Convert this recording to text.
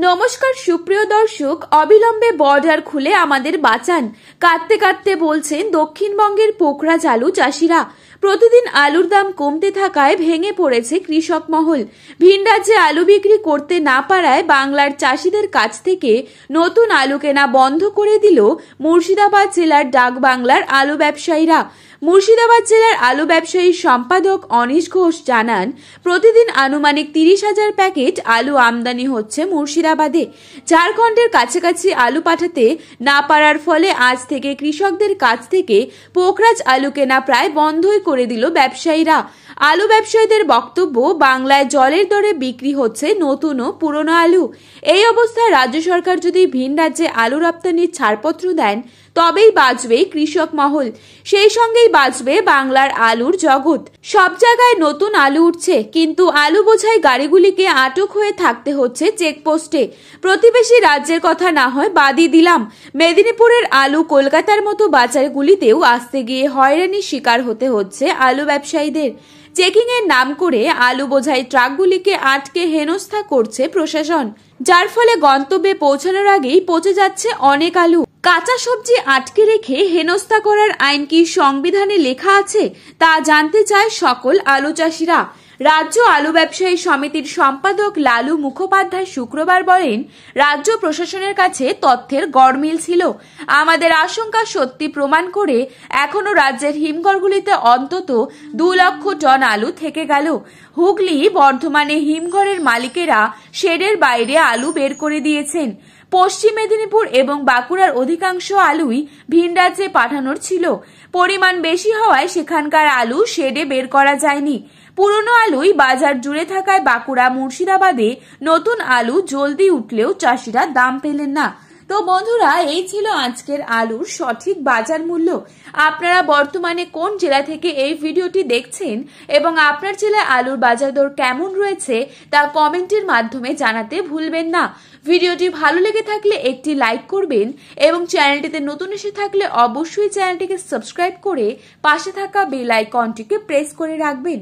নমস্কার সুপ্রিয় দর্শক, অবিলম্বে বর্ডার খুলে আমাদের বাঁচান কাঁদতে কাঁদতে বলছেন দক্ষিণবঙ্গের পোখরাজ আলু চাষিরা। প্রতিদিন আলুর দাম কমতে থাকায় ভেঙে পড়েছে কৃষক মহল। ভিন রাজ্যে আলু বিক্রি করতে না পারায় বাংলার চাষিদের কাছ থেকে নতুন আলু কেনা বন্ধ করে দিল মুর্শিদাবাদ জেলার ডাকবাংলার আলু ব্যবসায়ীরা। মুর্শিদাবাদ জেলার আলু ব্যবসায়ী সম্পাদক অনিশ ঘোষ জানান, প্রতিদিন আনুমানিক 30,000 প্যাকেট আলু আমদানি হচ্ছে মুর্শিদাবাদে। ঝাড়খণ্ডের কাছাকাছি আলু পাঠাতে না পারার ফলে আজ থেকে কৃষকদের কাছ থেকে পোখরাজ আলু কেনা প্রায় বন্ধই করে দিল ব্যবসায়ীরা। আলু ব্যবসায়ীদের বক্তব্য, বাংলায় জলের দরে বিক্রি হচ্ছে নতুন ও পুরনো আলু। এই অবস্থায় রাজ্য সরকার যদি ভিন রাজ্যে আলু রপ্তানির ছাড়পত্র দেন তবেই বাঁচবে কৃষক মহল, সেই সঙ্গেই বাঁচবে বাংলার আলুর জগৎ। সব জায়গায় নতুন আলু উঠছে, কিন্তু আলু বোঝাই গাড়িগুলিকে আটক হয়ে থাকতে হচ্ছে চেকপোস্টে। প্রতিবেশী রাজ্যের কথা না হয় বাদই দিলাম, মেদিনীপুরের আলু কলকাতার মতো বাজারগুলিতেও আসতে গিয়ে হয়রানির শিকার হতে হচ্ছে আলু ব্যবসায়ীদের। চেকিং এর নাম করে আলু বোঝাই ট্রাকগুলিকে আটকে হেনস্থা করছে প্রশাসন, যার ফলে গন্তব্যে পৌঁছানোর আগেই পচে যাচ্ছে অনেক আলু। কাঁচা সবজি আটকে রেখে হেনস্থা করার আইন কি সংবিধানে লেখা আছে, তা জানতে চায় সকল আলু চাষিরা। রাজ্য আলু ব্যবসায়ী সমিতির সম্পাদক লালু মুখোপাধ্যায় শুক্রবার বলেন, রাজ্য প্রশাসনের কাছে তথ্যের গড়মিল ছিল। আমাদের আশঙ্কা সত্যি প্রমাণ করে এখনো রাজ্যের হিমঘরগুলিতে অন্তত 2 লক্ষ টন আলু থেকে গেল। হুগলি, বর্ধমানে হিমঘরের মালিকেরা শেডের বাইরে আলু বের করে দিয়েছেন। পশ্চিম মেদিনীপুর এবং বাঁকুড়ার অধিকাংশ আলুই ভিন রাজ্যে পাঠানোর ছিল। পরিমাণ বেশি হওয়ায় সেখানকার আলু শেডে বের করা যায়নি। পুরনো আলুই বাজার জুড়ে থাকায় বাঁকুড়া, মুর্শিদাবাদে নতুন আলু জলদি উঠলেও চাষিরা দাম পেলেন না। তো বন্ধুরা, এই ছিল আজকের আলুর সঠিক বাজার মূল্য। আপনারা বর্তমানে কোন জেলা থেকে এই ভিডিওটি দেখছেন এবং আপনার জেলায় আলুর বাজার দর কেমন রয়েছে তা কমেন্টের মাধ্যমে জানাতে ভুলবেন না। ভিডিওটি ভালো লেগে থাকলে একটি লাইক করবেন এবং চ্যানেলটিতে নতুন এসে থাকলে অবশ্যই চ্যানেলটিকে সাবস্ক্রাইব করে পাশে থাকা বেল আইকনটিকে প্রেস করে রাখবেন।